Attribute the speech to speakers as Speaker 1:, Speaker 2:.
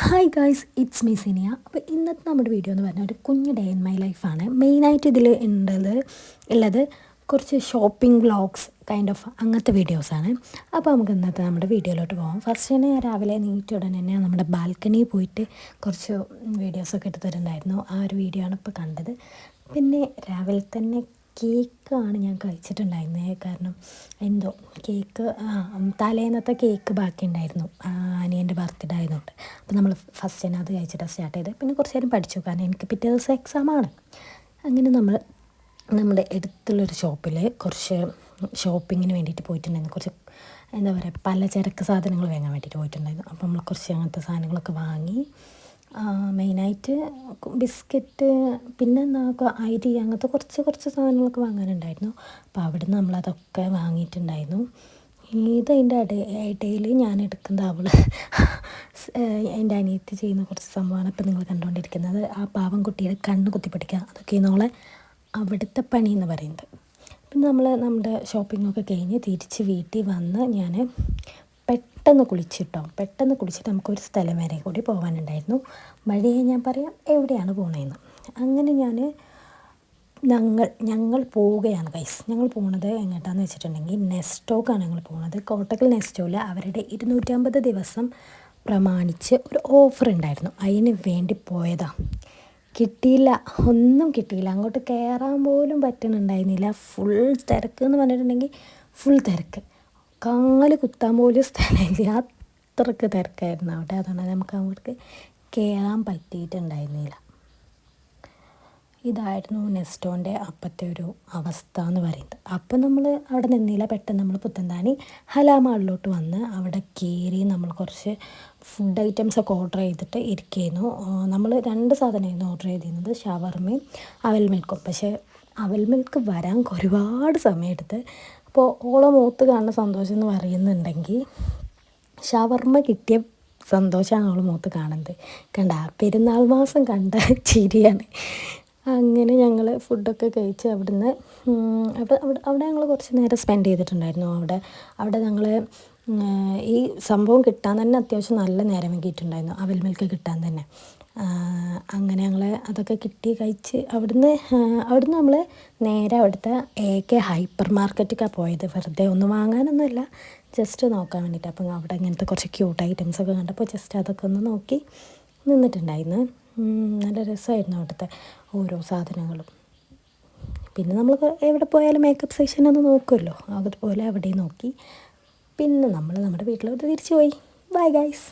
Speaker 1: Hi guys, it's me Siniya. അപ്പോൾ ഇന്നത്തെ നമ്മുടെ വീഡിയോ എന്ന് പറഞ്ഞാൽ ഒരു കുഞ്ഞ് ഡേ ഇൻ മൈ ലൈഫാണ്. മെയിനായിട്ട് ഇതിൽ ഉള്ളത് കുറച്ച് ഷോപ്പിംഗ് വ്ളോഗ്സ് കൈൻഡ് ഓഫ് അങ്ങനത്തെ വീഡിയോസാണ്. അപ്പോൾ നമുക്ക് ഇന്നത്തെ നമ്മുടെ വീഡിയോയിലോട്ട് പോകാം. ഫസ്റ്റ് തന്നെ രാവിലെ നീറ്റ് ഉടനെ തന്നെ നമ്മുടെ ബാൽക്കണിയിൽ പോയിട്ട് കുറച്ച് വീഡിയോസൊക്കെ എടുത്തിട്ടുണ്ടായിരുന്നു. ആ ഒരു വീഡിയോ ആണ് ഇപ്പോൾ കണ്ടത്. പിന്നെ രാവിലെ തന്നെ കേക്കാണ് ഞാൻ കഴിച്ചിട്ടുണ്ടായിരുന്നത്. കാരണം എന്തോ കേക്ക് തലേന്നത്തെ കേക്ക് ബാക്കി ഉണ്ടായിരുന്നു, അനിയൻ്റെ ബർത്ത്ഡേ ആയതുകൊണ്ട്. അപ്പോൾ നമ്മൾ ഫസ്റ്റ് തന്നെ അത് കഴിച്ചിട്ടാണ് സ്റ്റാർട്ട് ചെയ്തത്. പിന്നെ കുറച്ച് നേരം പഠിച്ചു, കാരണം എനിക്ക് പിറ്റേ ദിവസം എക്സാമാണ്. അങ്ങനെ നമ്മൾ നമ്മുടെ അടുത്തുള്ളൊരു ഷോപ്പിൽ കുറച്ച് ഷോപ്പിങ്ങിന് വേണ്ടിയിട്ട് പോയിട്ടുണ്ടായിരുന്നു. കുറച്ച് എന്താ പറയുക, പലചരക്ക് സാധനങ്ങൾ വാങ്ങാൻ വേണ്ടിയിട്ട് പോയിട്ടുണ്ടായിരുന്നു. അപ്പോൾ നമ്മൾ കുറച്ച് അങ്ങനത്തെ സാധനങ്ങളൊക്കെ വാങ്ങി. മെയിനായിട്ട് ബിസ്ക്കറ്റ്, പിന്നെ അരി, അങ്ങനത്തെ കുറച്ച് സാധനങ്ങളൊക്കെ വാങ്ങാനുണ്ടായിരുന്നു. അപ്പോൾ അവിടെ നിന്ന് നമ്മളതൊക്കെ വാങ്ങിയിട്ടുണ്ടായിരുന്നു. ഇതിൻ്റെ ഇടയിൽ ഞാൻ എടുക്കുന്നത് എൻ്റെ അനിയത്തി ചെയ്യുന്ന കുറച്ച് സംഭവമാണ് ഇപ്പോൾ നിങ്ങൾ കണ്ടുകൊണ്ടിരിക്കുന്നത്. ആ പാവം കുട്ടിയുടെ കണ്ണ് കുത്തിപ്പിടിക്കുക, അതൊക്കെ നമ്മളെ അവിടുത്തെ പണി എന്ന് പറയുന്നത്. പിന്നെ നമ്മൾ നമ്മുടെ ഷോപ്പിങ്ങൊക്കെ കഴിഞ്ഞ് തിരിച്ച് വീട്ടിൽ വന്ന് ഞാൻ പെട്ടെന്ന് കുളിച്ചിട്ട് നമുക്കൊരു സ്ഥലം വരെ കൂടി പോകാനുണ്ടായിരുന്നു. വഴിയെ ഞാൻ പറയാം എവിടെയാണ് പോകണതെന്ന്. അങ്ങനെ ഞങ്ങൾ പോവുകയാണ് ഗൈസ്. ഞങ്ങൾ പോകുന്നത് എങ്ങോട്ടാണെന്ന് വെച്ചിട്ടുണ്ടെങ്കിൽ നെസ്റ്റോക്കാണ് ഞങ്ങൾ പോകുന്നത്. കോട്ടക്കൽ നെസ്റ്റോയിൽ അവരുടെ 250 ദിവസം പ്രമാണിച്ച് ഒരു ഓഫർ ഉണ്ടായിരുന്നു. അതിന് വേണ്ടി പോയതാണ്. കിട്ടിയില്ല, ഒന്നും കിട്ടിയില്ല. അങ്ങോട്ട് കയറാൻ പോലും പറ്റുന്നുണ്ടായിരുന്നില്ല. ഫുൾ തിരക്ക് എന്ന് പറഞ്ഞിട്ടുണ്ടെങ്കിൽ ഫുൾ തിരക്ക്, കാല് കുത്താൻ പോലും സ്ഥലമില്ല, അത്രയ്ക്ക് തിരക്കായിരുന്നു അവിടെ. അതുകൊണ്ട് നമുക്ക് അങ്ങോട്ട് കയറാൻ പറ്റിയിട്ടുണ്ടായിരുന്നില്ല. ഇതായിരുന്നു നെസ്റ്റോൻ്റെ അപ്പോഴത്തെ ഒരു അവസ്ഥ എന്ന് പറയുന്നത്. അപ്പം നമ്മൾ അവിടെ നിന്നില്ല, പെട്ടെന്ന് നമ്മൾ പുത്തൻതാണി ഹലാമാളിലോട്ട് വന്ന് അവിടെ കയറി നമ്മൾ കുറച്ച് ഫുഡ് ഐറ്റംസൊക്കെ ഓർഡർ ചെയ്തിട്ട് ഇരിക്കുന്നു. നമ്മൾ 2 സാധനമായിരുന്നു ഓർഡർ ചെയ്തിരുന്നത്, ഷവർമയും അവൽ മിൽക്കും. പക്ഷേ അവൽ മിൽക്ക് വരാൻ ഒരുപാട് സമയമെടുത്ത്. അപ്പോൾ ഓളെ മുഖത്ത് കാണുന്ന സന്തോഷം എന്ന് പറയുന്നുണ്ടെങ്കിൽ ഷവർമ കിട്ടിയ സന്തോഷമാണ് അവൾ മുഖത്ത് കാണുന്നത്. പെരുന്നാൾ മാസം കണ്ട ചിരിയാണ്. അങ്ങനെ ഞങ്ങൾ ഫുഡൊക്കെ കഴിച്ച് അവിടെ ഞങ്ങൾ കുറച്ച് നേരം സ്പെൻഡ് ചെയ്തിട്ടുണ്ടായിരുന്നു. അവിടെ ഞങ്ങൾ ഈ സംഭവം കിട്ടാൻ തന്നെ അത്യാവശ്യം നല്ല നേരം വൈകിയിട്ടുണ്ടായിരുന്നു, അവൽ മിൽക്ക് കിട്ടാൻ തന്നെ. അങ്ങനെ ഞങ്ങൾ അതൊക്കെ കിട്ടി കഴിച്ച് അവിടുന്ന് നമ്മൾ നേരെ അവിടുത്തെ AK ഹൈപ്പർ മാർക്കറ്റിലേക്കാണ് പോയത്. വെറുതെ ഒന്നും വാങ്ങാനൊന്നുമല്ല, ജസ്റ്റ് നോക്കാൻ വേണ്ടിയിട്ട്. അപ്പം അവിടെ ഇങ്ങനത്തെ കുറച്ച് ക്യൂട്ട് ഐറ്റംസൊക്കെ കണ്ടപ്പോൾ ജസ്റ്റ് അതൊക്കെ ഒന്ന് നോക്കി നിന്നിട്ടുണ്ടായിരുന്നു. നല്ല രസമായിരുന്നു അവിടുത്തെ ഓരോ സാധനങ്ങളും. പിന്നെ നമ്മൾ എവിടെ പോയാലും മേക്കപ്പ് സെക്ഷൻ ഒന്ന് നോക്കുമല്ലോ, അതുപോലെ അവിടെയും നോക്കി. പിന്നെ നമ്മൾ നമ്മുടെ വീട്ടിലോട്ട് തിരിച്ചു പോയി. Bye guys.